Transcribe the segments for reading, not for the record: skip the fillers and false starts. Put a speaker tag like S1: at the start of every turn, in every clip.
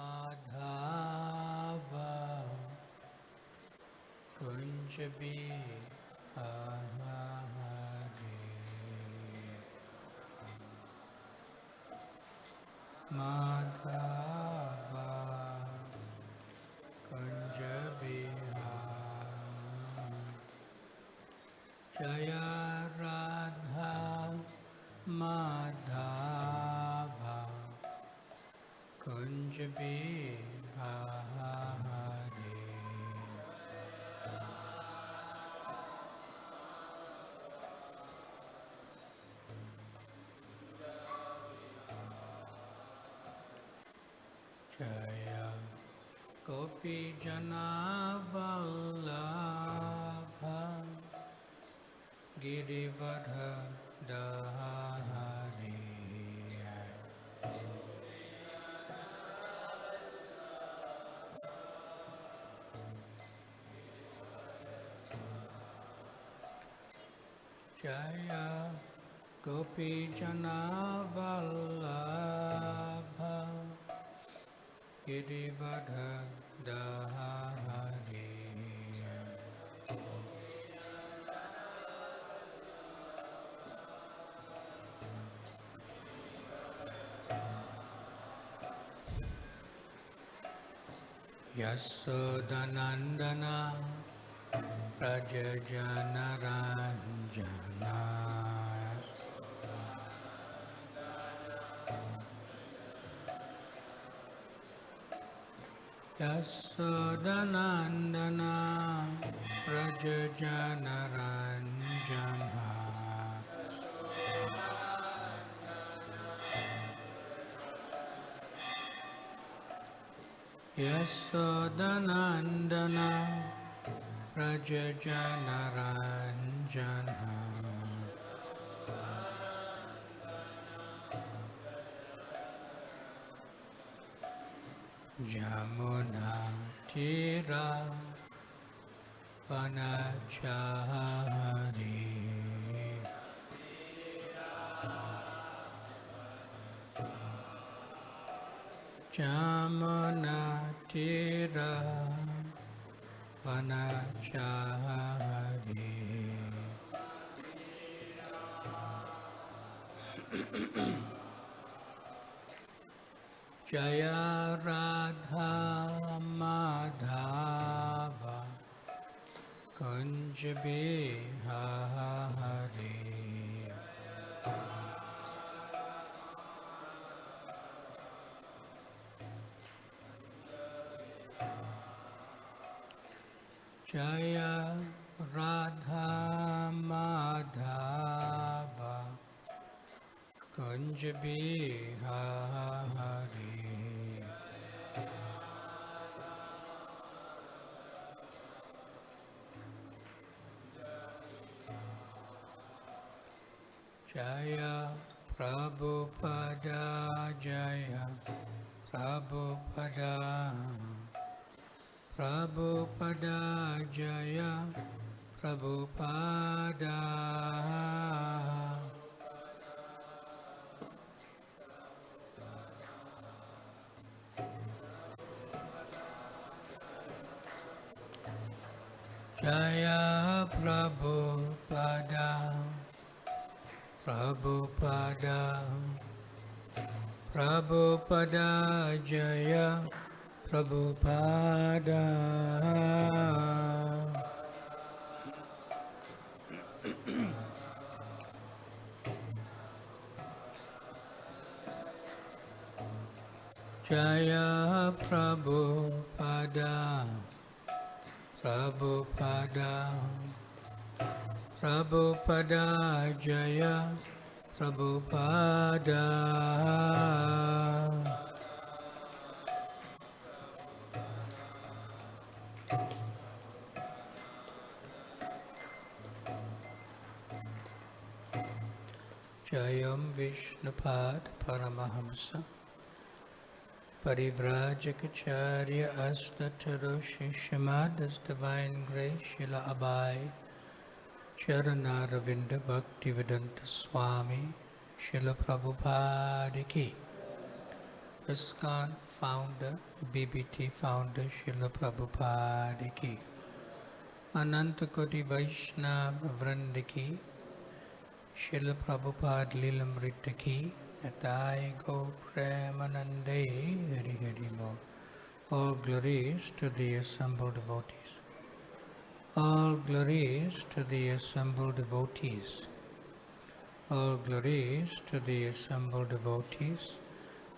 S1: Madhava Kunj Bihari Madhava Kunj Bihari Jaya Radha Madhava Kunj Bihari Jaya Gopi Jana Vallabha Girivardha Dhari Jaya Gopi Jana Vallabha Girivardha Dhari Yasodhanandana Rajajana Ranjana Yasodhanandana Rajajana Ranjana Yasodhanandana Rajajana Ranjana Jamuna Tira Vanachari Jamuna Tira Vanachari Jaya Radha Madhava Kunj Bihari Jaya Radha Madhava Kunj Bihari Jaya Prabhupada Jaya Prabhupada Prabhupada Jaya Prabhupada Jaya Prabhupada Prabhupada Prabhupada Jaya Prabhupada Jaya Prabhupada Prabhupada Prabhupada Jaya Prabhupada Jayam Vishnupad Paramahamsa Parivrajacharya Astataro Shishamadas Divine Grace Shila Abai Charanaravinda Bhaktivedanta Swami Shila Prabhupada Ki ISKCON founder, BBT founder, Srila Prabhupada ki. Ananta Koti Vaishnav Vrinda ki. Srila Prabhupada Lilamrta ki. Atai Go Premanande Hari Hari Mo. All glories to the assembled devotees. All glories to the assembled devotees. All glories to the assembled devotees.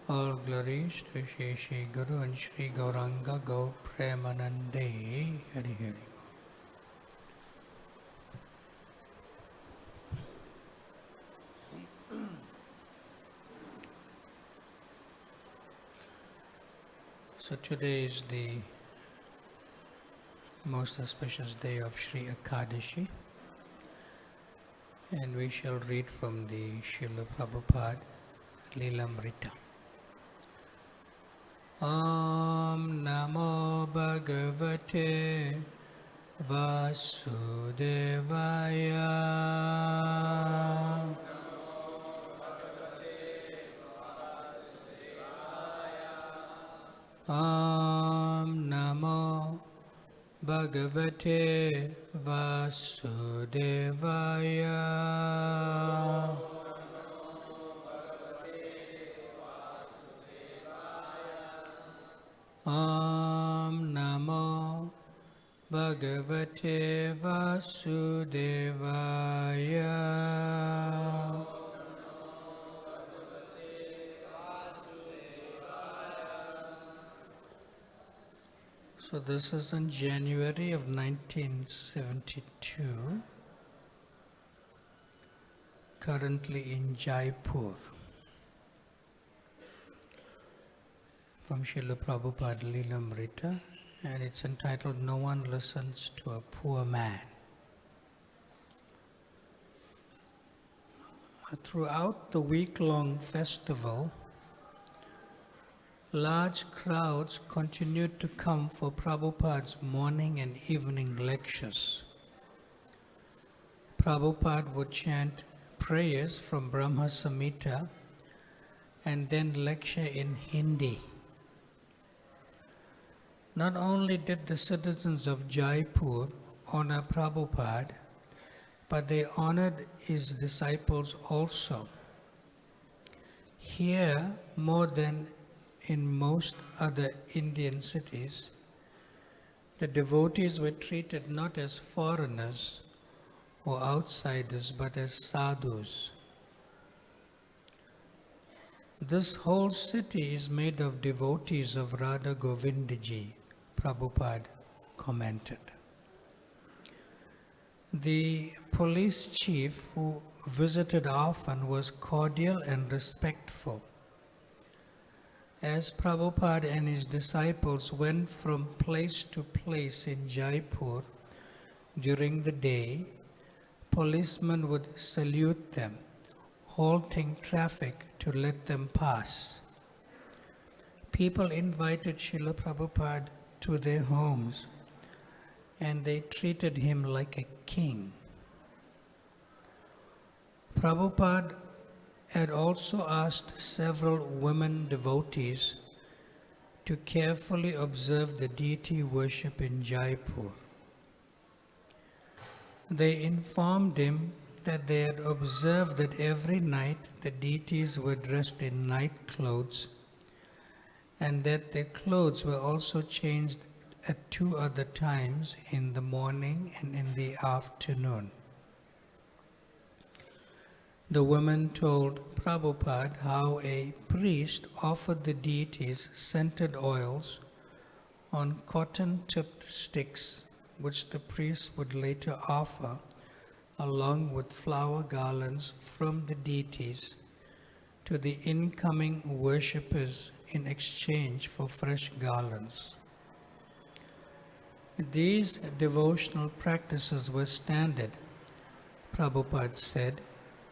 S1: All glories to Shri Guru and Shri Gauranga Go Premanande Hari Hari. So today is the most auspicious day of Shri ISKCON, and we shall read from the Srila Prabhupada Lilamrta. Om Namo Bhagavate Vasudevaya. Om Namo Bhagavate Vasudevaya. Om Namo Bhagavate Vasudevaya. So this is in January of 1972, currently in Jaipur, from Srila Prabhupada Lilamrta, and it's entitled No One Listens to a Poor Man. Throughout the week-long festival, large crowds continued to come for Prabhupada's morning and evening lectures. Prabhupada would chant prayers from Brahma Samhita and then lecture in Hindi. Not only did the citizens of Jaipur honor Prabhupada, but they honored his disciples also. Here, more than in most other Indian cities, the devotees were treated not as foreigners or outsiders, but as sadhus. This whole city is made of devotees of Radha Govindaji, Prabhupada commented. The police chief, who visited often, was cordial and respectful. As Prabhupada and his disciples went from place to place in Jaipur during the day, policemen would salute them, halting traffic to let them pass. People invited Srila Prabhupada to their homes, and they treated him like a king. Prabhupada had also asked several women devotees to carefully observe the deity worship in Jaipur. They informed him that they had observed that every night the deities were dressed in night clothes, and that their clothes were also changed at 2 other times, in the morning and in the afternoon. The woman told Prabhupada how a priest offered the deities scented oils on cotton-tipped sticks, which the priest would later offer along with flower garlands from the deities to the incoming worshippers in exchange for fresh garlands. These devotional practices were standard, Prabhupada said,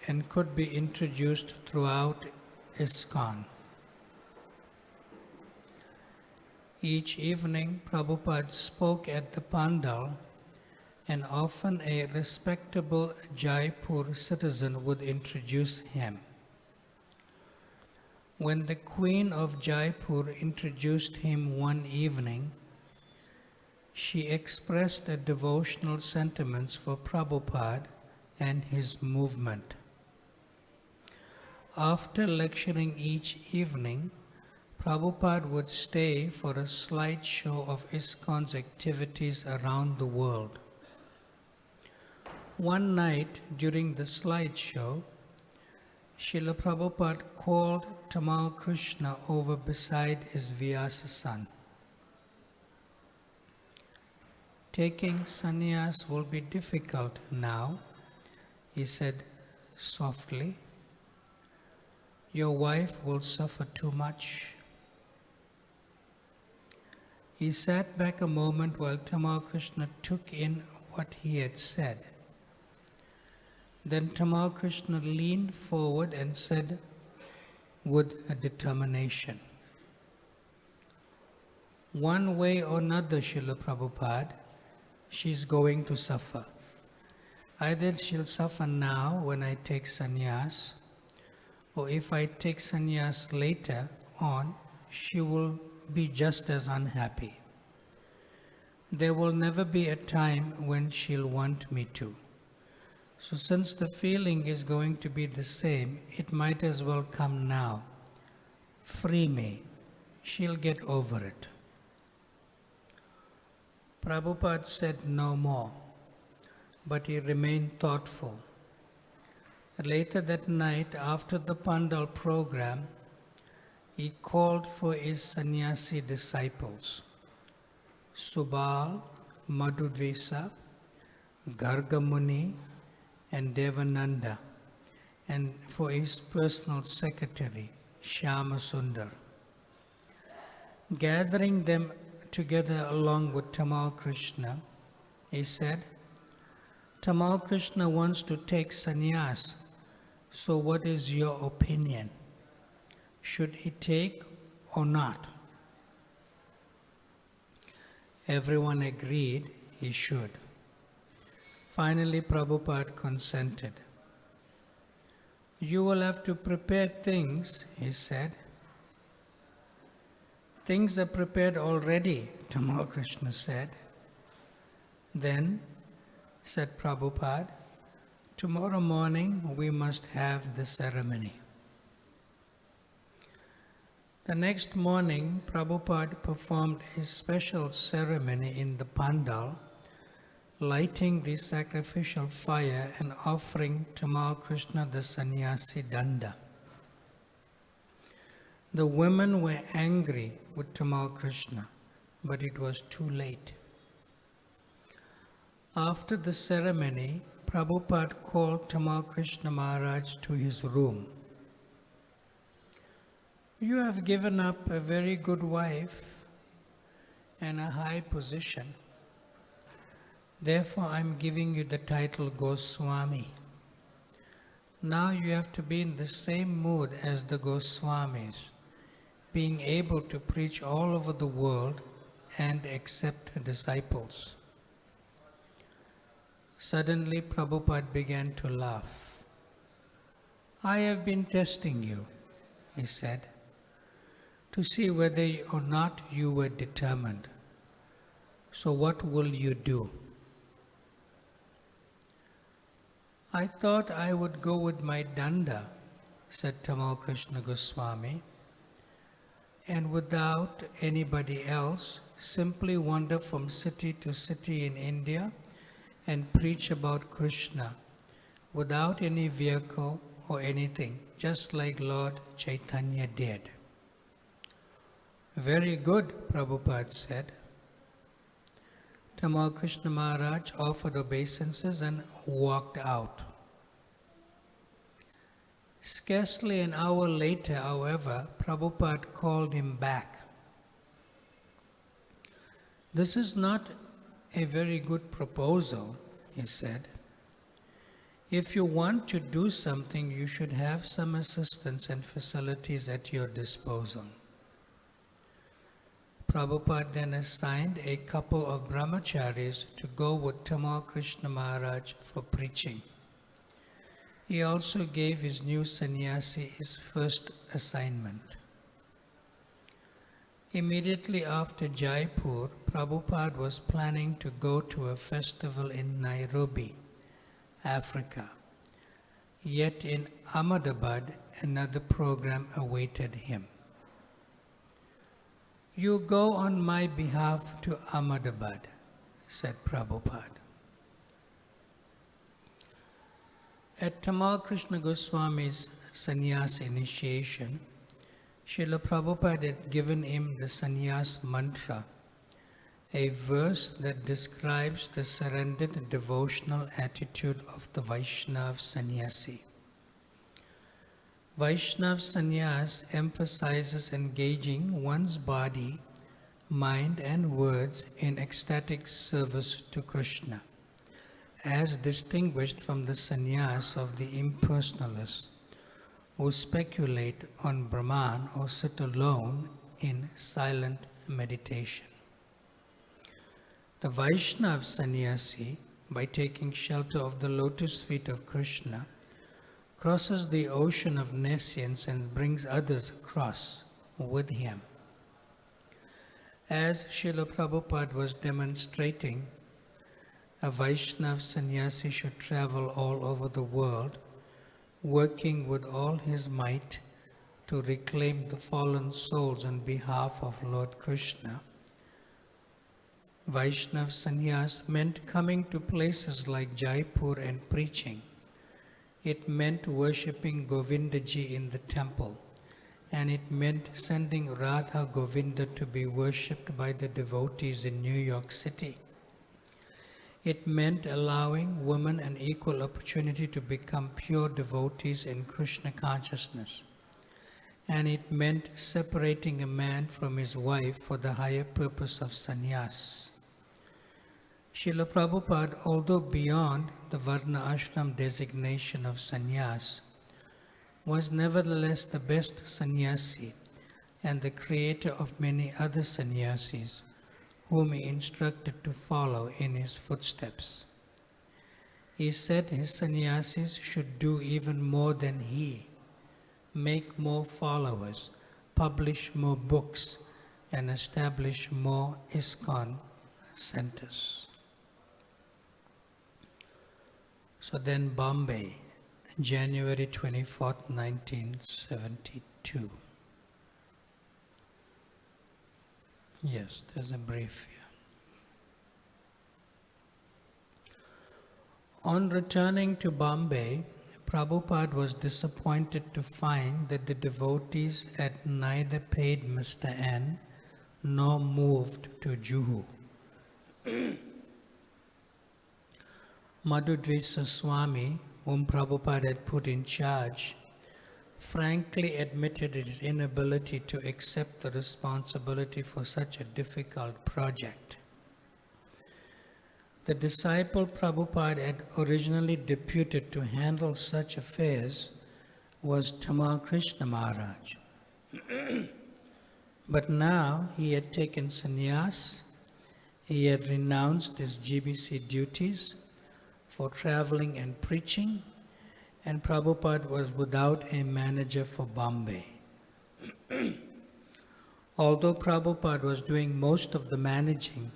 S1: and could be introduced throughout ISKCON. Each evening, Prabhupada spoke at the pandal, and often a respectable Jaipur citizen would introduce him. When the Queen of Jaipur introduced him one evening, she expressed her devotional sentiments for Prabhupada and his movement. After lecturing each evening, Prabhupada would stay for a slideshow of ISKCON's activities around the world. One night during the slideshow, Srila Prabhupada called Tamal Krishna over beside his Vyasa-san. Taking sannyas will be difficult now, he said softly. Your wife will suffer too much. He sat back a moment while Tamal Krishna took in what he had said. Then Tamal Krishna leaned forward and said with a determination, one way or another, Srila Prabhupada, she's going to suffer. Either she'll suffer now when I take sannyas, or if I take sannyas later on, she will be just as unhappy. There will never be a time when she'll want me to. So since the feeling is going to be the same, it might as well come now. Free me. She'll get over it. Prabhupada said no more, but he remained thoughtful. Later that night, after the Pandal program, he called for his sannyasi disciples, Subal, Madhudvisa, Gargamuni, and Devananda, and for his personal secretary, Shyama Sundar. Gathering them together along with Tamal Krishna, he said, Tamal Krishna wants to take sannyas, so what is your opinion? Should he take or not? Everyone agreed he should. Finally, Prabhupada consented. You will have to prepare things, he said. Things are prepared already, Tamal Krishna said. Then, said Prabhupada, tomorrow morning we must have the ceremony. The next morning, Prabhupada performed a special ceremony in the Pandal, lighting the sacrificial fire and offering Tamal Krishna the sannyasi danda. The women were angry with Tamal Krishna, but it was too late. After the ceremony, Prabhupada called Tamal Krishna Maharaj to his room. You have given up a very good wife and a high position. Therefore, I am giving you the title Goswami. Now you have to be in the same mood as the Goswamis, being able to preach all over the world and accept disciples. Suddenly, Prabhupada began to laugh. I have been testing you, he said, to see whether or not you were determined. So what will you do? I thought I would go with my danda, said Tamal Krishna Goswami, and without anybody else, simply wander from city to city in India and preach about Krishna without any vehicle or anything, just like Lord Chaitanya did. Very good, Prabhupada said. Tamal Krishna Maharaj offered obeisances and walked out. Scarcely an hour later, however, Prabhupada called him back. This is not a very good proposal, he said. If you want to do something, you should have some assistance and facilities at your disposal. Prabhupada then assigned a couple of brahmacharis to go with Tamal Krishna Maharaj for preaching. He also gave his new sannyasi his first assignment. Immediately after Jaipur, Prabhupada was planning to go to a festival in Nairobi, Africa. Yet in Ahmedabad, another program awaited him. "You go on my behalf to Ahmedabad," said Prabhupada. At Tamal Krishna Goswami's sannyas initiation, Srila Prabhupada had given him the sannyas mantra, a verse that describes the surrendered devotional attitude of the Vaishnav sannyasi. Vaishnav sannyas emphasizes engaging one's body, mind and words in ecstatic service to Krishna, as distinguished from the sannyas of the impersonalists who speculate on Brahman or sit alone in silent meditation. The Vaishnav sannyasi, by taking shelter of the lotus feet of Krishna, crosses the ocean of nescience and brings others across with him. As Srila Prabhupada was demonstrating, a Vaishnav sannyasi should travel all over the world, working with all his might to reclaim the fallen souls on behalf of Lord Krishna. Vaishnav sannyas meant coming to places like Jaipur and preaching. It meant worshipping Govindaji in the temple, and it meant sending Radha Govinda to be worshipped by the devotees in New York City. It meant allowing women an equal opportunity to become pure devotees in Krishna consciousness. And it meant separating a man from his wife for the higher purpose of sannyas. Srila Prabhupada, although beyond the Varna Ashram designation of sannyas, was nevertheless the best sannyasi and the creator of many other sannyasis, whom he instructed to follow in his footsteps. He said his sannyasis should do even more than he, make more followers, publish more books, and establish more ISKCON centers. So then Bombay, January 24th, 1972. Yes, there's a brief here. On returning to Bombay, Prabhupada was disappointed to find that the devotees had neither paid Mr. N nor moved to Juhu. Madhudvisa Swami, whom Prabhupada had put in charge, frankly admitted his inability to accept the responsibility for such a difficult project. The disciple Prabhupada had originally deputed to handle such affairs was Tamal Krishna Maharaj. But now he had taken sannyas, he had renounced his GBC duties for traveling and preaching, and Prabhupada was without a manager for Bombay. Although Prabhupada was doing most of the managing,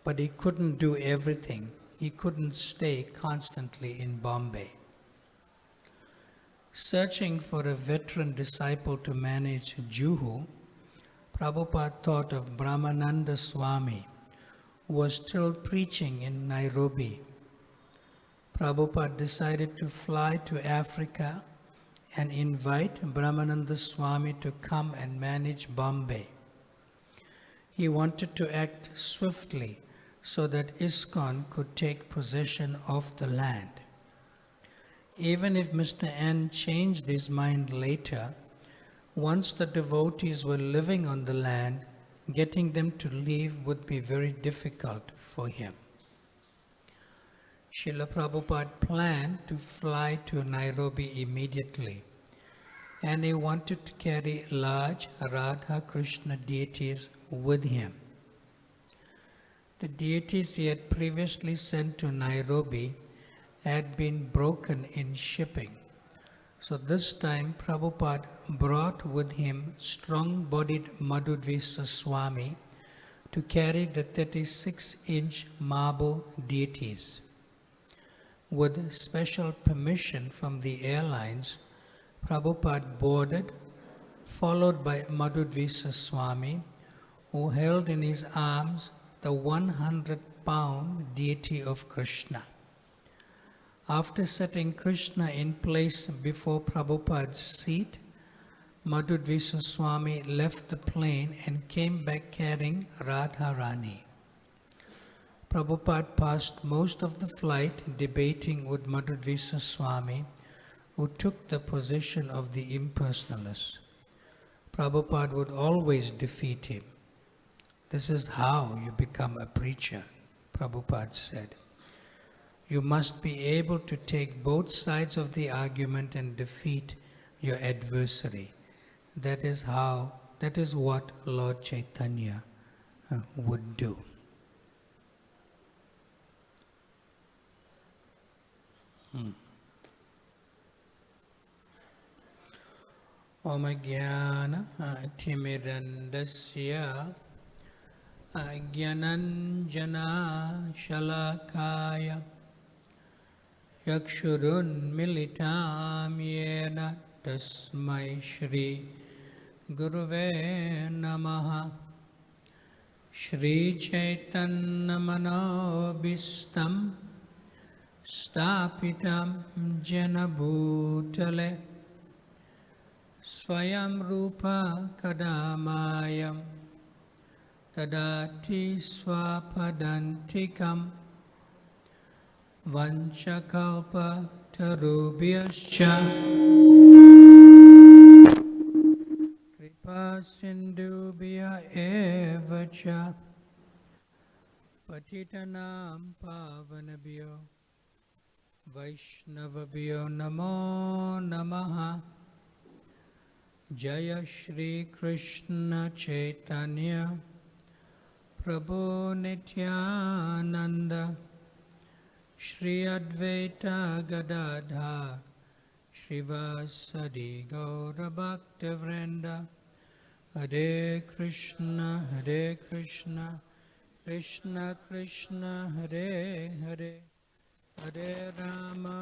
S1: but he couldn't do everything. He couldn't stay constantly in Bombay. Searching for a veteran disciple to manage Juhu, Prabhupada thought of Brahmananda Swami, who was still preaching in Nairobi. Prabhupada decided to fly to Africa and invite Brahmananda Swami to come and manage Bombay. He wanted to act swiftly so that ISKCON could take possession of the land. Even if Mr. N changed his mind later, once the devotees were living on the land, getting them to leave would be very difficult for him. Srila Prabhupada planned to fly to Nairobi immediately, and he wanted to carry large Radha Krishna deities with him. The deities he had previously sent to Nairobi had been broken in shipping. So this time Prabhupada brought with him strong-bodied Madhudvisa Swami to carry the 36-inch marble deities. With special permission from the airlines, Prabhupada boarded, followed by Madhudvisa Swami, who held in his arms the 100-pound deity of Krishna. After setting Krishna in place before Prabhupada's seat, Madhudvisa Swami left the plane and came back carrying Radharani. Prabhupada passed most of the flight debating with Madhudvisa Swami, who took the position of the impersonalist. Prabhupada would always defeat him. This is how you become a preacher, Prabhupada said. You must be able to take both sides of the argument and defeat your adversary. That is what Lord Chaitanya would do. Om Jnana Timirandasya Jnananjana Shalakaya Yakshurun Militam Yena Tasmai Shri Guruve Namaha Shri Chaitanya Manobhistam Stapitam Jena Bhutale Swayam Rupa Kadamayam Tadati Swapadantikam Vanchakalpa Tarubhyascha Kripa Sindhubhya Evacha Patitanam Pavanabhyo Vaishnavabhyo Namo Namaha Jaya Shri Krishna Chaitanya Prabhu Nityananda Shri Advaita Gadadhar Shrivasadi Gaura Bhakta Vrinda Hare Krishna Krishna Krishna Hare Hare Hare Rama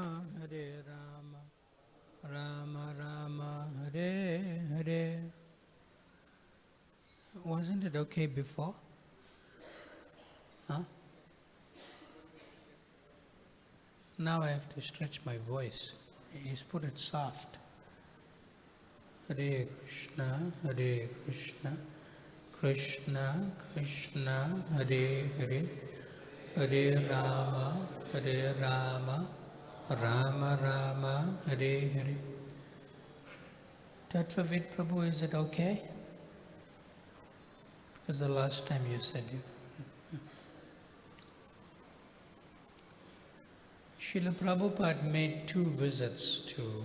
S1: Rama Rama Hare Hare. Wasn't it okay before? Huh? Now I have to stretch my voice. He's put it soft. Hare Krishna, Krishna Krishna, Hare Hare, Hare Rama, Rama Rama, Hare Hare. Tattvavid Prabhu, is it okay? Because the last time you said you. Srila Prabhupada made 2 visits to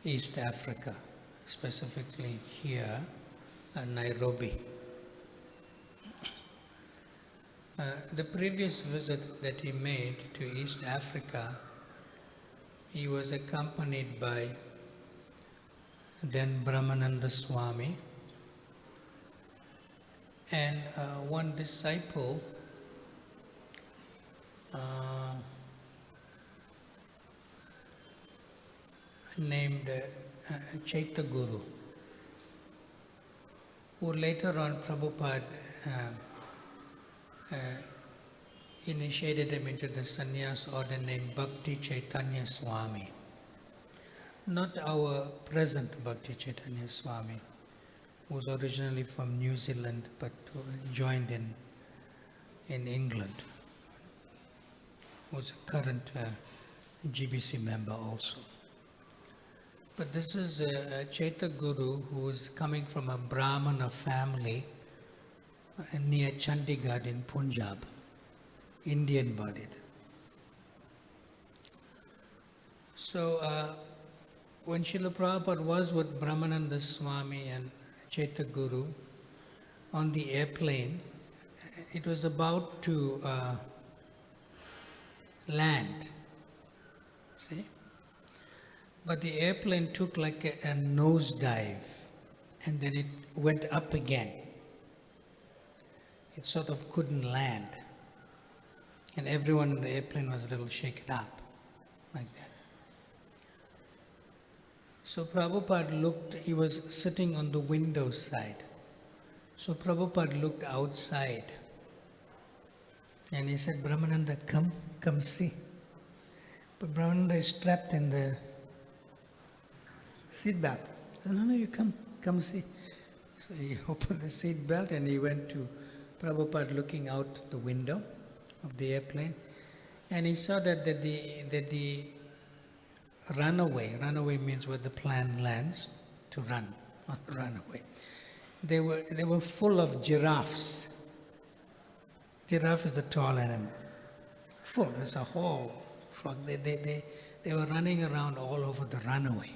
S1: East Africa, specifically here in Nairobi. The previous visit that he made to East Africa, he was accompanied by then Brahmananda Swami and one disciple named Chaitanya Guru, who later on Prabhupada initiated him into the sannyas order named Bhakti Chaitanya Swami. Not our present Bhakti Chaitanya Swami, who was originally from New Zealand but joined in England, who is a current GBC member also. But this is a Chaitanya Guru who is coming from a Brahmana family near Chandigarh in Punjab, Indian-bodied. So when Srila Prabhupada was with Brahmananda Swami and Chaitanya Guru on the airplane, it was about to land. See? But the airplane took like a nosedive and then it went up again. It sort of couldn't land. And everyone in the airplane was a little shaken up, like that. So Prabhupada looked, he was sitting on the window side. So Prabhupada looked outside. And he said, Brahmananda, come see. But Brahmananda is trapped in the seat belt. So no, you come see. So he opened the seat belt and he went to Prabhupada looking out the window of the airplane. And he saw that the runaway means where the plane lands, to run on the runaway. They were full of giraffes. Giraffe is a tall animal. Full, it's a whole flock. They were running around all over the runaway.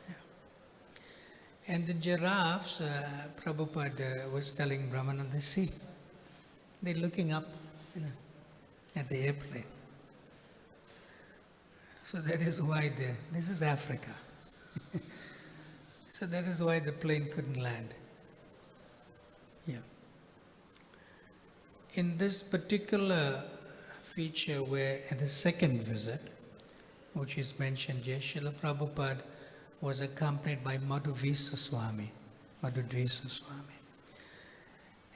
S1: Yeah. And the giraffes, Prabhupada was telling Brahmananda, see, they're looking up, at the airplane. So that is why this is Africa. So that is why the plane couldn't land. Yeah. In this particular feature where at the second visit, which is mentioned here, Srila Prabhupada was accompanied by Madhuvisa Swami.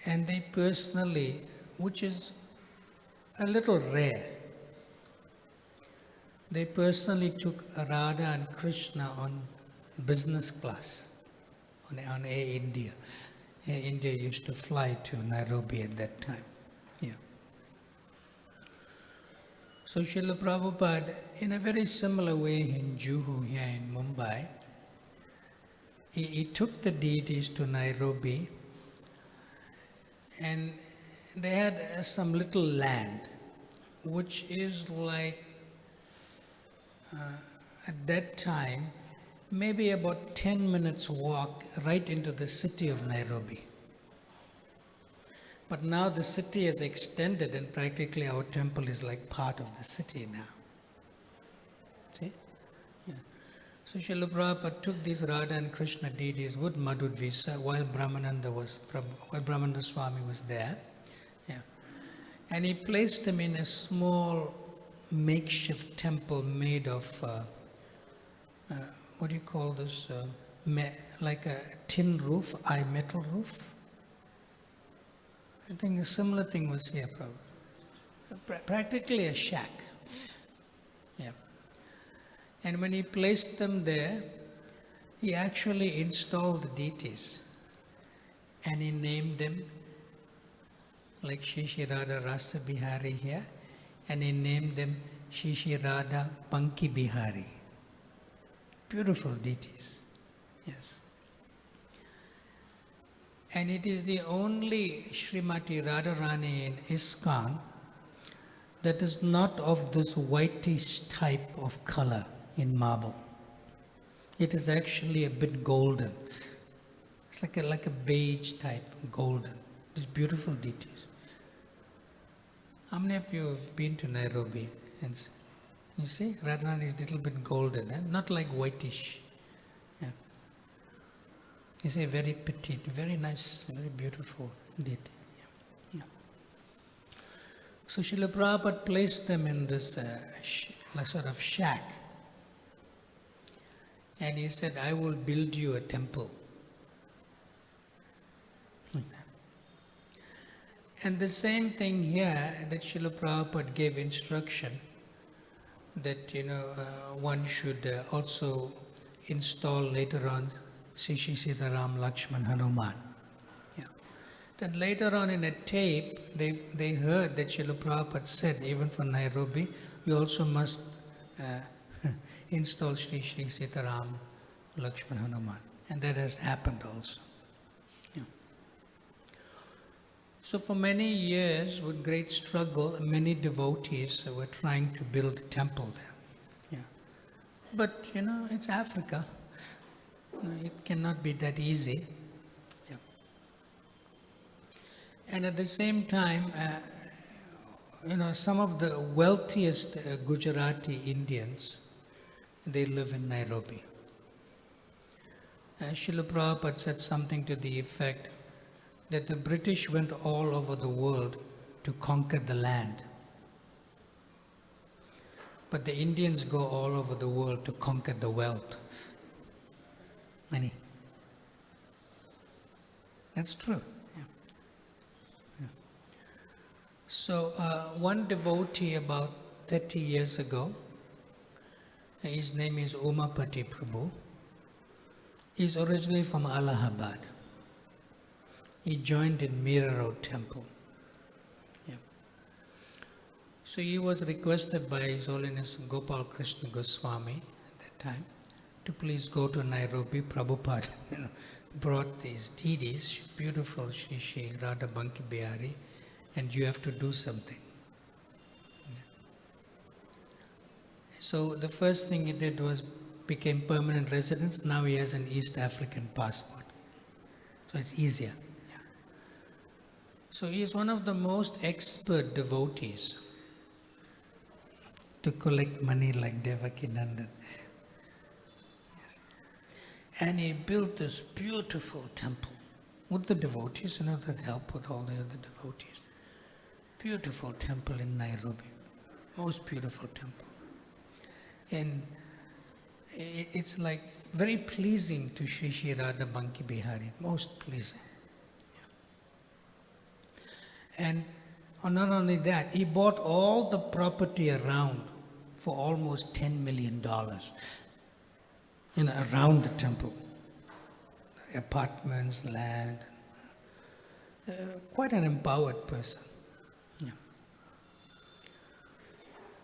S1: And they personally, which is a little rare, they personally took Radha and Krishna on business class on Air India. Air India used to fly to Nairobi at that time. Yeah. So Srila Prabhupada, in a very similar way in Juhu here in Mumbai, he took the deities to Nairobi and they had some little land which is like at that time maybe about 10 minutes walk right into the city of Nairobi. But now the city has extended and practically our temple is like part of the city now. See? Yeah. So Srila Prabhupada took these Radha and Krishna deities with Madhudvisa while Brahmananda Swami was there. Yeah. And he placed them in a small makeshift temple made of what do you call this? Like a tin roof, metal roof. I think a similar thing was here, probably. Practically a shack. Yeah. And when he placed them there, he actually installed the deities. And he named them like Shri Radha Rasa Bihari here. And he named them Shri Radha Panki Bihari. Beautiful deities. Yes. And it is the only Srimati Radharani in ISKCON that is not of this whitish type of color in marble. It is actually a bit golden. It's like a beige type, golden. These beautiful deities. How many of you have been to Nairobi? And you see, Radharani is a little bit golden, not like whitish. Yeah. You see, very petite, very nice, very beautiful deity. Yeah. Yeah. So Srila Prabhupada placed them in this sort of shack. And he said, I will build you a temple. Like that. And the same thing here, that Srila Prabhupada gave instruction that, one should also install later on Sri Sitaram Lakshman Hanuman. Yeah. Then later on in a tape, they heard that Srila Prabhupada said, even for Nairobi, you also must install Sri Sitaram Lakshman Hanuman. And that has happened also. Yeah. So for many years, with great struggle, many devotees were trying to build a temple there. Yeah. But, it's Africa. It cannot be that easy. Yeah. And at the same time, some of the wealthiest Gujarati Indians, they live in Nairobi. Srila Prabhupada said something to the effect that the British went all over the world to conquer the land. But the Indians go all over the world to conquer the wealth. Money. That's true. Yeah. Yeah. So one devotee about 30 years ago, his name is Umapati Prabhu. He's originally from Allahabad. He joined in Mira Road Temple. Yeah. So he was requested by His Holiness Gopal Krishna Goswami at that time to please go to Nairobi. Prabhupada brought these deities, beautiful Shri Radha Banki Bihari, and you have to do something. Yeah. So the first thing he did was became permanent residence. Now he has an East African passport. So it's easier. Yeah. So he is one of the most expert devotees to collect money like Devakinandan. Yes. And he built this beautiful temple with the devotees, that help with all the other devotees. Beautiful temple in Nairobi. Most beautiful temple. And it's like very pleasing to Shri Radha Banki Bihari, most pleasing. Yeah. And not only that, he bought all the property around for almost $10 million, around the temple. Apartments, land. Quite an empowered person. Yeah.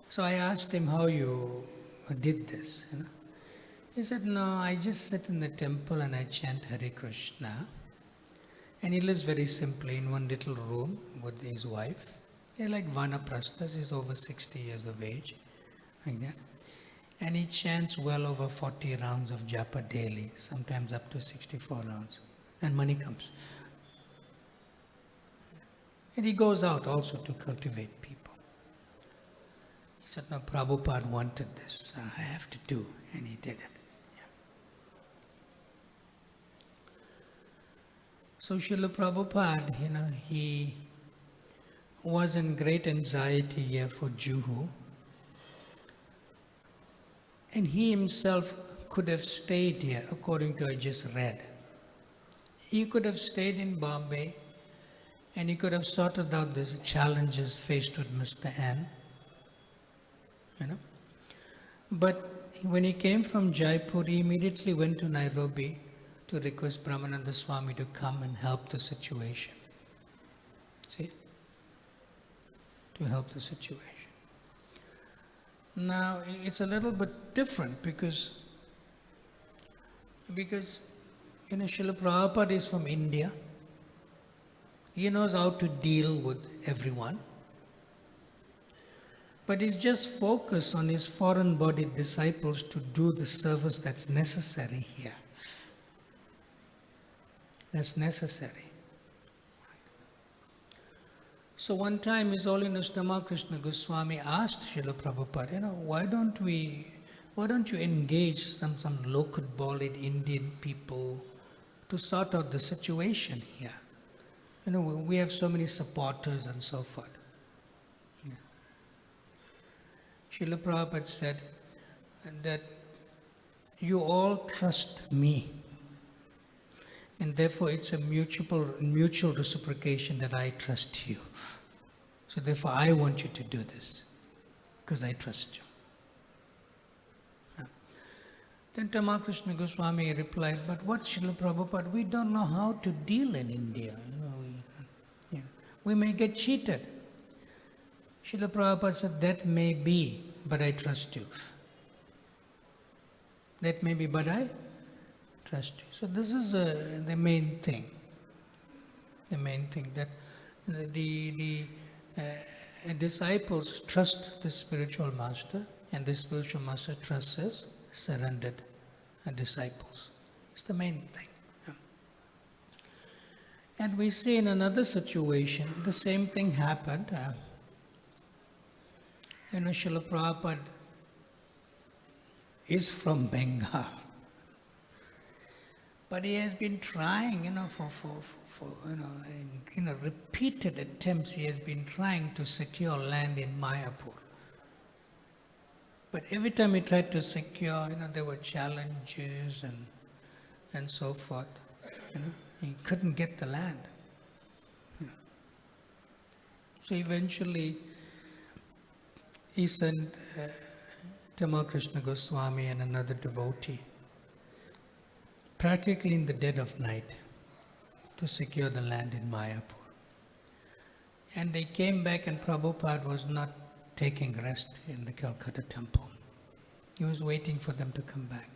S1: So I asked him how you did this. He said, no, I just sit in the temple and I chant Hare Krishna. And he lives very simply in one little room with his wife. They're like Vanaprasthas, he's over 60 years of age, like that. And he chants well over 40 rounds of japa daily, sometimes up to 64 rounds. And money comes. And he goes out also to cultivate people. He said, no, Prabhupada wanted this, so I have to do, and he did it. So Srila Prabhupada, he was in great anxiety here for Juhu. And he himself could have stayed here, according to I just read. He could have stayed in Bombay and he could have sorted out the challenges faced with Mr. N. But when he came from Jaipur, he immediately went to Nairobi to request Brahmananda Swami to come and help the situation. See? To help the situation. Now, it's a little bit different because Srila Prabhupada is from India. He knows how to deal with everyone. But he's just focused on his foreign-bodied disciples to do the service that's necessary here. That's necessary. So one time His Holiness Krishna Goswami asked Srila Prabhupada, why don't you engage some local-bodied Indian people to sort out the situation here? We have so many supporters and so forth. Yeah. Srila Prabhupada said that you all trust me. And therefore, it's a mutual reciprocation that I trust you. So therefore, I want you to do this, because I trust you. Then Krishna Goswami replied, but what, Srila Prabhupada, we don't know how to deal in India. We may get cheated. Srila Prabhupada said, that may be, but I trust you. That may be, but I trust you. So this is the main thing. The main thing, that the disciples trust the spiritual master, and the spiritual master trusts his surrendered disciples. It's the main thing. Yeah. And we see in another situation, the same thing happened Srila Prabhupada is from Bengal. But he has been trying, for repeated attempts, he has been trying to secure land in Mayapur. But every time he tried to secure, there were challenges and so forth. He couldn't get the land. So eventually, he sent Tamal Krishna Goswami and another devotee, practically in the dead of night, to secure the land in Mayapur. And they came back, and Prabhupada was not taking rest in the Calcutta temple. He was waiting for them to come back.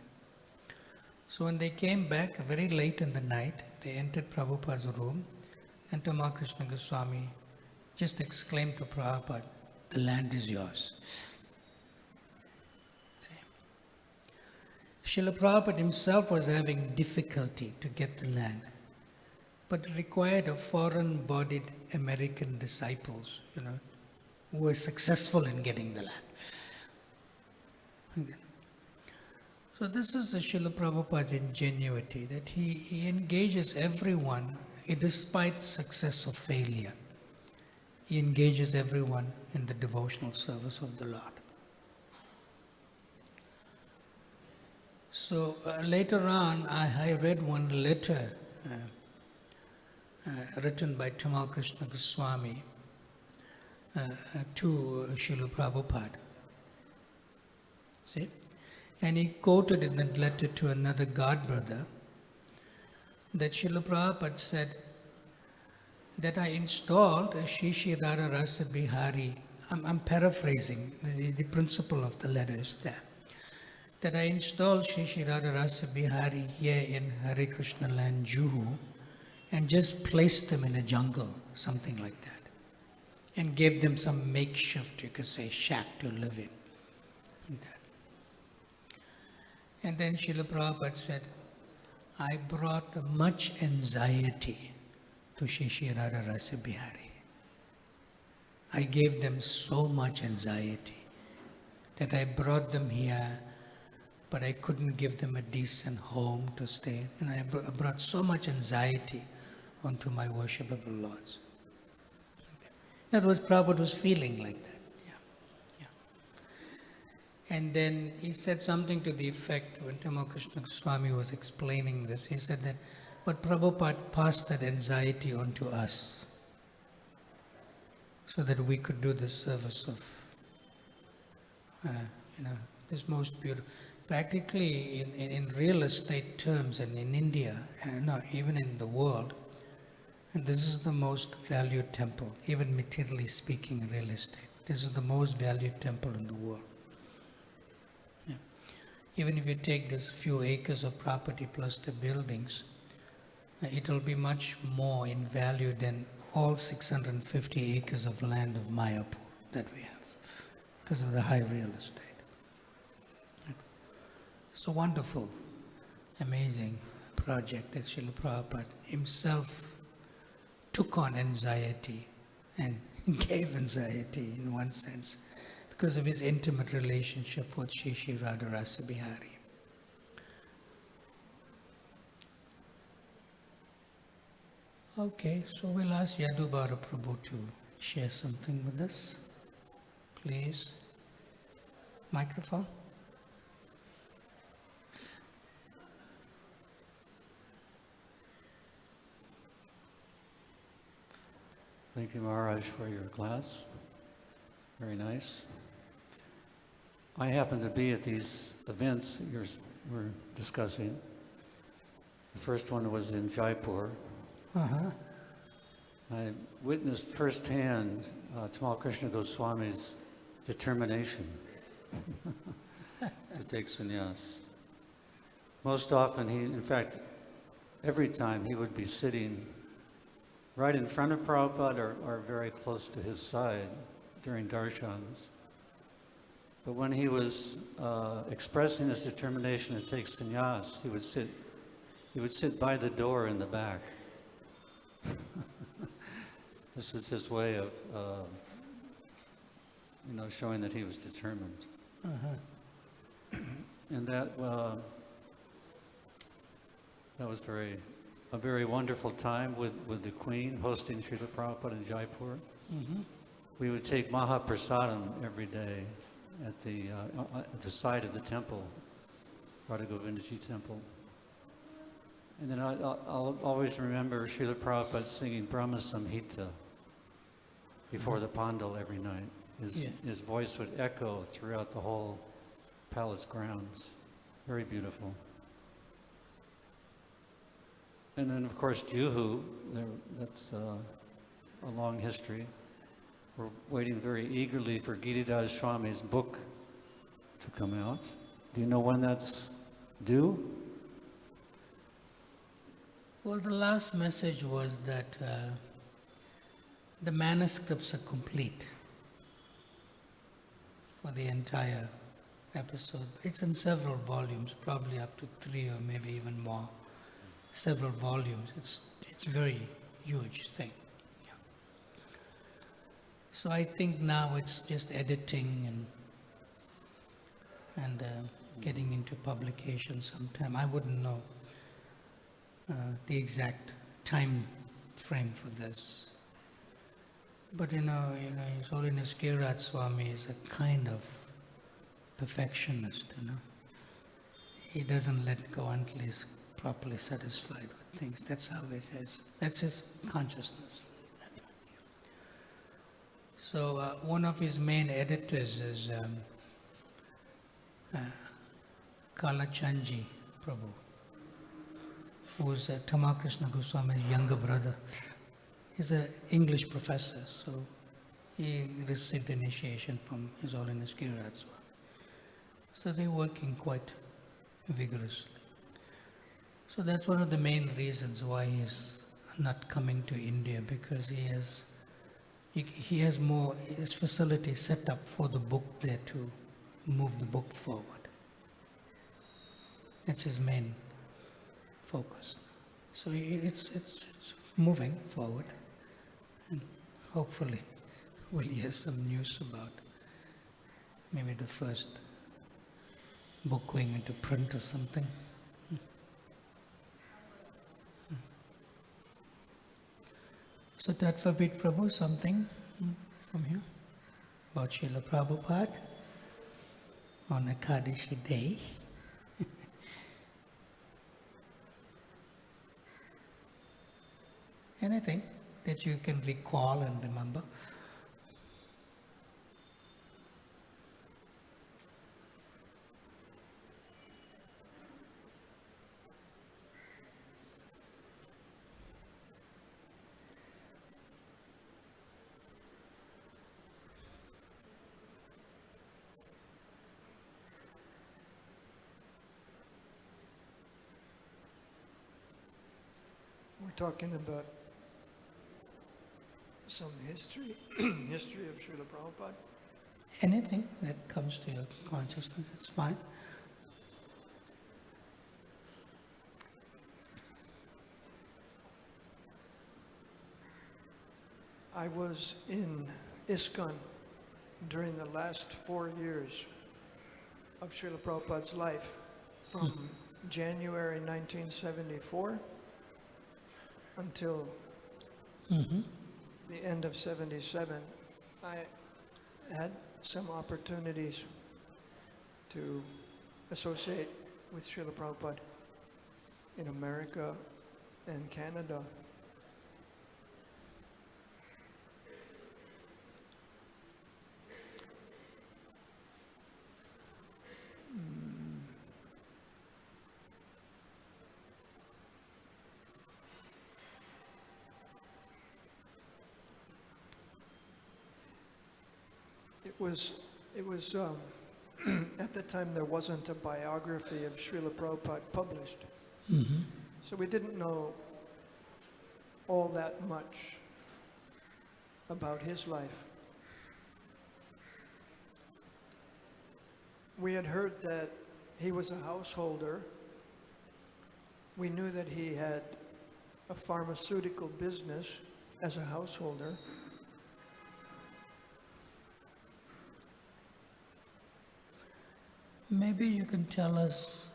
S1: So when they came back very late in the night, they entered Prabhupada's room, and Tamal Krishna Goswami just exclaimed to Prabhupada, "The land is yours." Srila Prabhupada himself was having difficulty to get the land, but required of foreign-bodied American disciples, who were successful in getting the land. So this is the Srila Prabhupada's ingenuity, that he engages everyone despite success or failure. He engages everyone in the devotional service of the Lord. So later on, I read one letter written by Tamal Krishna Goswami to Srila Prabhupada. See? And he quoted in that letter to another God brother that Srila Prabhupada said that I installed a Shri Radha Rasa Bihari. I'm paraphrasing, the principle of the letter is there. That I installed Shri Radha Rasa Bihari here in Hare Krishna land, Juhu, and just placed them in a jungle, something like that, and gave them some makeshift, you could say, shack to live in. Like that. And then Srila Prabhupada said, I brought much anxiety to Shri Radha Rasa Bihari. I gave them so much anxiety that I brought them here, but I couldn't give them a decent home to stay. And I brought so much anxiety onto my worshipable lords. That was Prabhupada was feeling like that. And then he said something to the effect, when Tamal Krishna Swami was explaining this, he said that, but Prabhupada passed that anxiety on to us so that we could do the service of, this most beautiful. Practically in real estate terms and in India, even in the world, and this is the most valued temple, even materially speaking in real estate. This is the most valued temple in the world. Even if you take this few acres of property plus the buildings, it will be much more in value than all 650 acres of land of Mayapur that we have, because of the high real estate. It's a wonderful, amazing project that Srila Prabhupada himself took on anxiety and gave anxiety in one sense, because of his intimate relationship with Shri Radha Rasa Bihari. Okay, so we'll ask Yadubara Prabhu to share something with us. Please. Microphone.
S2: Thank you, Maharaj, for your class. Very nice. I happen to be at these events that we're discussing. The first one was in Jaipur. I witnessed firsthand Tamal Krishna Goswami's determination to take sannyas. Most often, in fact, every time he would be sitting right in front of Prabhupada or very close to his side during darshans. But when he was expressing his determination to take sannyas, he would sit by the door in the back. This was his way of showing that he was determined.
S1: Uh-huh.
S2: And that was a very wonderful time with the Queen hosting Srila Prabhupada in Jaipur.
S1: Mm-hmm.
S2: We would take Mahaprasadam every day at the side of the temple, Radha Govindaji temple. And then I'll always remember Srila Prabhupada singing Brahma Samhita before the Pandal every night. His voice would echo throughout the whole palace grounds. Very beautiful. And then, of course, Juhu, that's a long history. We're waiting very eagerly for Giridhar Swami's book to come out. Do you know when that's due?
S1: Well, the last message was that the manuscripts are complete for the entire episode. It's in several volumes, probably up to 3 or maybe even more. Several volumes. It's a very huge thing. Yeah. So I think now it's just editing and getting into publication sometime. I wouldn't know the exact time frame for this. But His Holiness Giriraj Swami is a kind of perfectionist, He doesn't let go until he's properly satisfied with things. That's how it is. That's his consciousness. So one of his main editors is Kalachandji Prabhu, who is Tamakrishna Goswami's younger brother. He's an English professor, so he received initiation from His Holiness Giriraj Swami. So they're working quite vigorously. So that's one of the main reasons why he's not coming to India, because he has more, his facility set up for the book there to move the book forward. That's his main focus. So it's moving forward, and hopefully we'll hear some news about maybe the first book going into print or something. So Tatvabit Prabhu, something from you about Srila Prabhupada on Ekadashi day. Anything that you can recall and remember?
S3: We're talking about some history of Srila Prabhupada.
S1: Anything that comes to your consciousness, it's fine.
S3: I was in ISKCON during the last 4 years of Srila Prabhupada's life, from January 1974 until the end of 77. I had some opportunities to associate with Srila Prabhupada in America and Canada. It was at the time there wasn't a biography of Srila Prabhupada published. So we didn't know all that much about his life. We had heard that he was a householder. We knew that he had a pharmaceutical business as a householder.
S1: Maybe you can tell us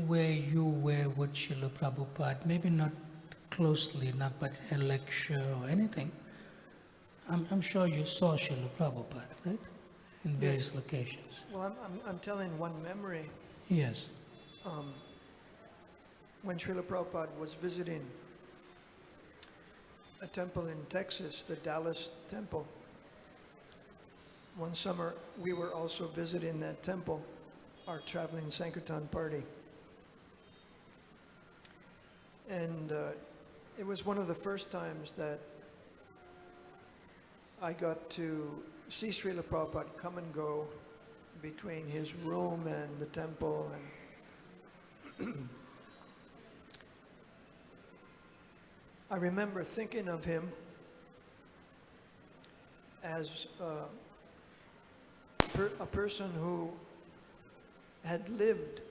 S1: where you were with Srila Prabhupada, maybe not closely enough, but a lecture or anything. I'm sure you saw Srila Prabhupada, right? In various
S3: Yes.
S1: locations.
S3: Well, I'm telling one memory.
S1: Yes.
S3: When Srila Prabhupada was visiting a temple in Texas, the Dallas temple, one summer we were also visiting that temple, our traveling Sankirtan party. And it was one of the first times that I got to see Srila Prabhupada come and go between his room and the temple. And I remember thinking of him as a person who had lived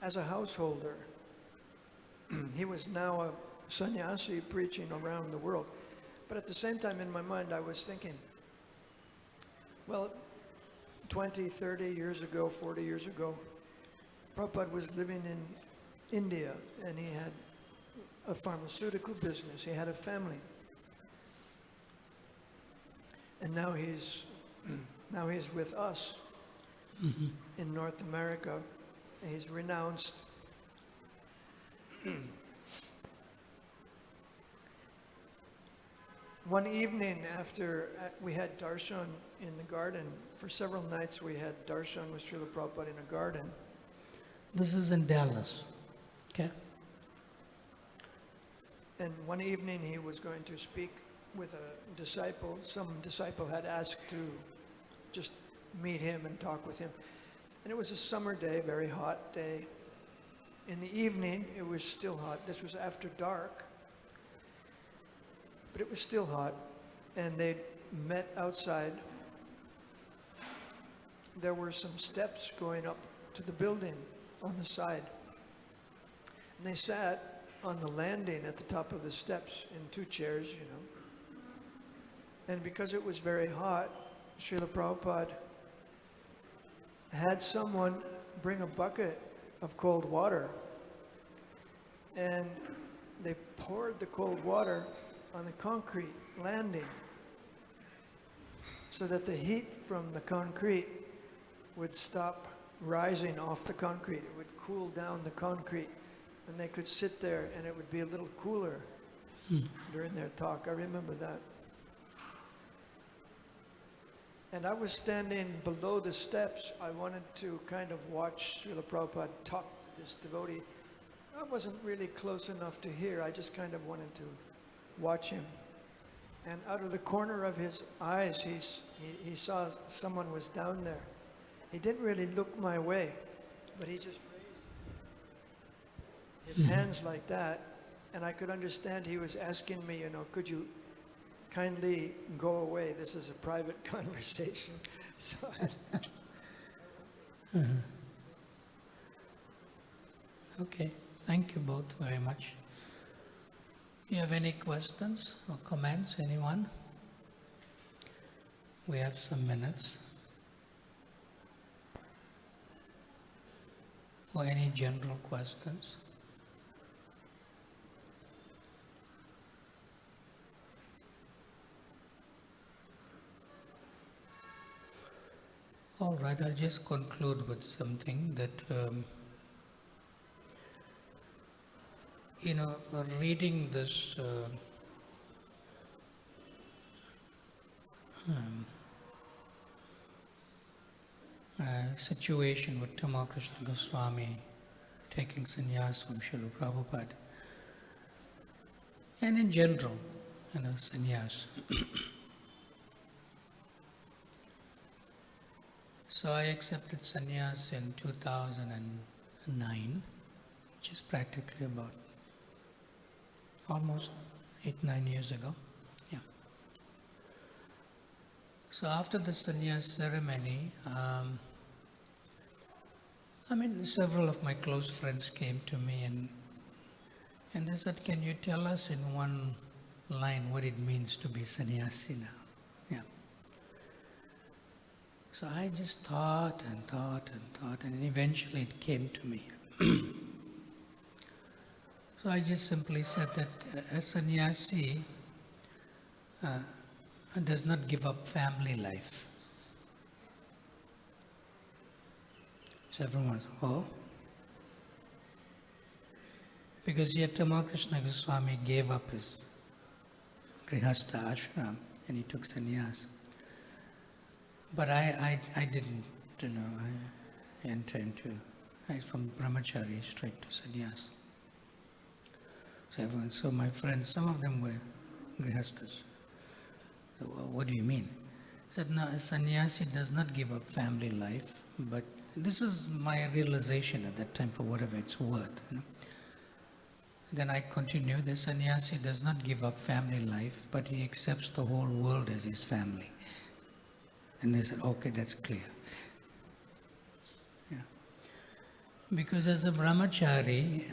S3: as a householder. He was now a sannyasi preaching around the world. But at the same time, in my mind, I was thinking, well, 20, 30 years ago, 40 years ago, Prabhupada was living in India, and he had a pharmaceutical business. He had a family. And now he's with us in North America. He's renounced. One evening after we had darshan in the garden, for several nights we had darshan with Srila Prabhupada in a garden.
S1: This is in Dallas. Okay.
S3: And one evening he was going to speak with a disciple. Some disciple had asked to just meet him and talk with him. And it was a summer day, very hot day. In the evening, it was still hot. This was after dark. But it was still hot. And they met outside. There were some steps going up to the building on the side. And they sat on the landing at the top of the steps in two chairs, you know. And because it was very hot, Srila Prabhupada had someone bring a bucket of cold water. And they poured the cold water on the concrete landing so that the heat from the concrete would stop rising off the concrete. It would cool down the concrete. And they could sit there and it would be a little cooler during their talk. I remember that. And I was standing below the steps. I wanted to kind of watch Srila Prabhupada talk to this devotee. I wasn't really close enough to hear. I just kind of wanted to watch him. And out of the corner of his eyes, he saw someone was down there. He didn't really look my way, but he just raised his hands like that. And I could understand he was asking me, you know, could you kindly go away? This is a private conversation. So
S1: Okay. Thank you both very much. You have any questions or comments, anyone? We have some minutes. Or any general questions? All right, I'll just conclude with something that, reading this situation with Tamakrishna Goswami taking sannyas from Srila Prabhupada, and in general, sannyas. So I accepted sannyas in 2009, which is practically about almost 8-9 years ago. Yeah. So after the sannyas ceremony, several of my close friends came to me and they said, "Can you tell us in one line what it means to be sannyasi now?" Yeah. So I just thought and thought and thought, and eventually it came to me. So I just simply said that a sannyasi does not give up family life. So everyone, oh? Because yet Tamal Krishna Goswami gave up his Grihastha ashram and he took sannyas. But I didn't, I enter into, from brahmachari straight to sannyas. So my friends, some of them were grihasthas. So what do you mean? I said, no, a sannyasi does not give up family life, but this is my realization at that time for whatever it's worth. Then I continue, the sannyasi does not give up family life, but he accepts the whole world as his family. And they said, okay, that's clear. Yeah. Because as a brahmachari,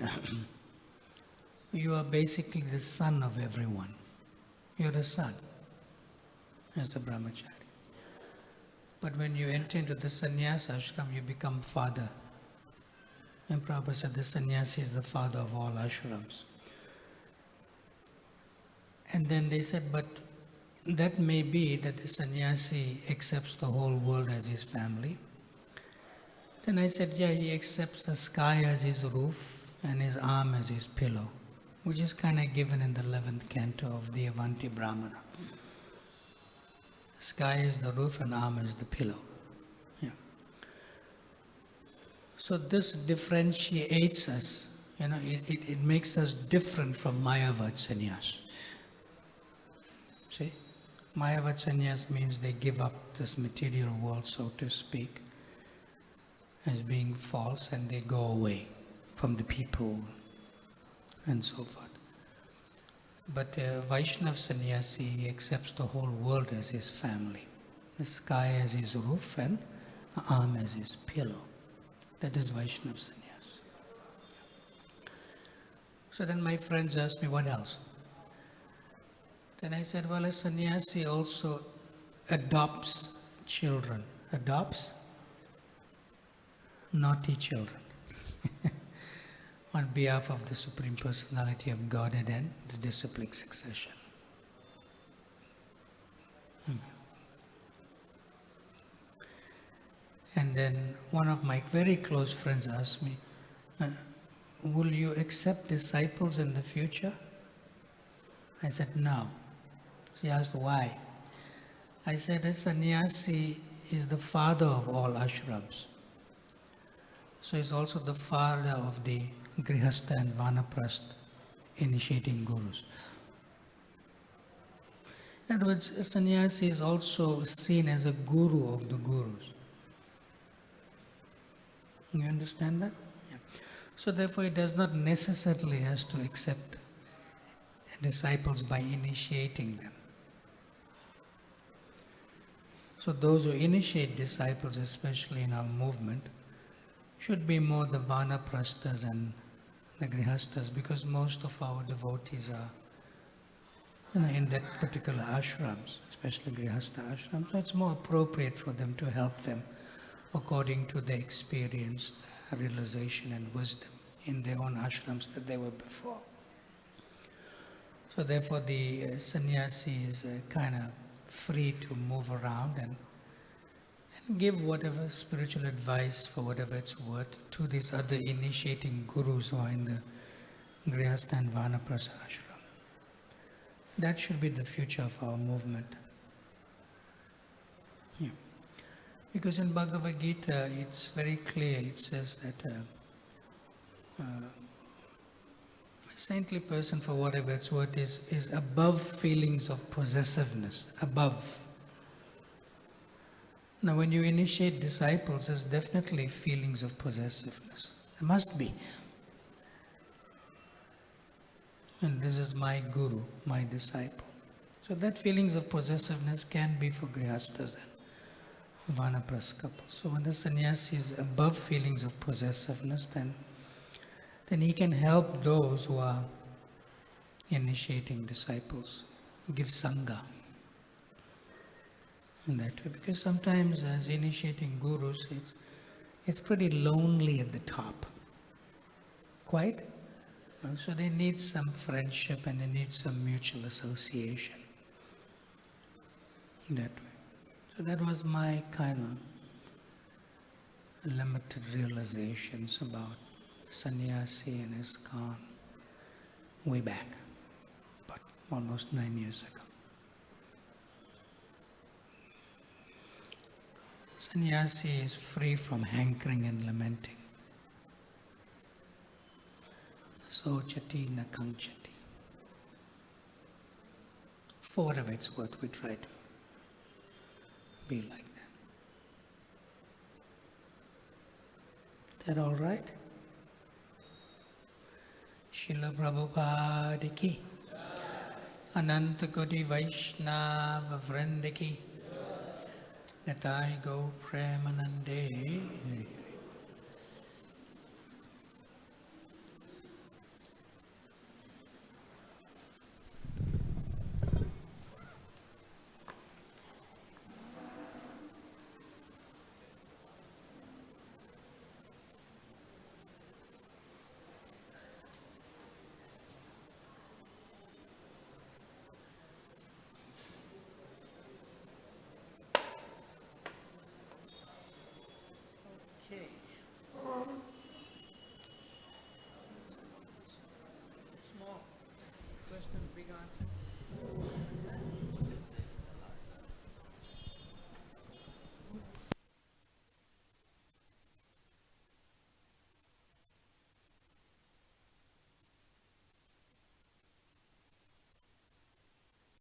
S1: you are basically the son of everyone. You're the son as a brahmachari. But when you enter into the sannyas ashram, you become father. And Prabhupada said the sannyasi is the father of all ashrams. And then they said, but that may be that the sannyasi accepts the whole world as his family. Then I said, yeah, he accepts the sky as his roof and his arm as his pillow, which is kind of given in the 11th canto of the Avanti Brahmana. The sky is the roof and arm is the pillow. Yeah. So this differentiates us, it makes us different from Mayavad sannyas. See? Mayavad sannyas means they give up this material world, so to speak, as being false, and they go away from the people and so forth. But Vaishnav sannyasi, he accepts the whole world as his family. The sky as his roof and the arm as his pillow. That is Vaishnav sannyas. So then my friends asked me, what else? Then I said, well, a sannyasi also adopts children. Adopts? Naughty children. On behalf of the Supreme Personality of Godhead and the disciplic succession. And then one of my very close friends asked me, will you accept disciples in the future? I said, no. She asked, why? I said, a sannyasi is the father of all ashrams. So he's also the father of the Grihastha and Vanaprastha initiating gurus. In other words, a sannyasi is also seen as a guru of the gurus. You understand that? Yeah. So therefore, he does not necessarily has to accept disciples by initiating them. So those who initiate disciples, especially in our movement, should be more the Vanaprasthas and the Grihasthas, because most of our devotees are in that particular ashrams, especially Grihastha ashrams. So it's more appropriate for them to help them according to their experience, realization and wisdom in their own ashrams that they were before. So therefore the sannyasi is kind of free to move around and give whatever spiritual advice for whatever it's worth to these other initiating gurus who are in the Grihastha and Vanaprastha ashram. That should be the future of our movement. Yeah. Because in Bhagavad Gita, it's very clear, it says that a saintly person, for whatever it's worth, is above feelings of possessiveness, above. Now when you initiate disciples, there's definitely feelings of possessiveness. There must be. And this is my guru, my disciple. So that feelings of possessiveness can be for Grihasthas and Vanaprastha couples. So when the sannyasi is above feelings of possessiveness, then he can help those who are initiating disciples, give sangha. in that way. Because sometimes as initiating gurus, it's pretty lonely at the top. Quite? So they need some friendship and they need some mutual association. That way. So that was my kind of limited realizations about sannyasi and ISKCON way back, but almost 9 years ago. Sannyasi is free from hankering and lamenting. Sochati na kanchati. For whatever it's worth, we try to be like that. Is that all right? Srila Prabhupada ki, Ananta Koti Vaishnava Vranda ki, Natai Go Premanande.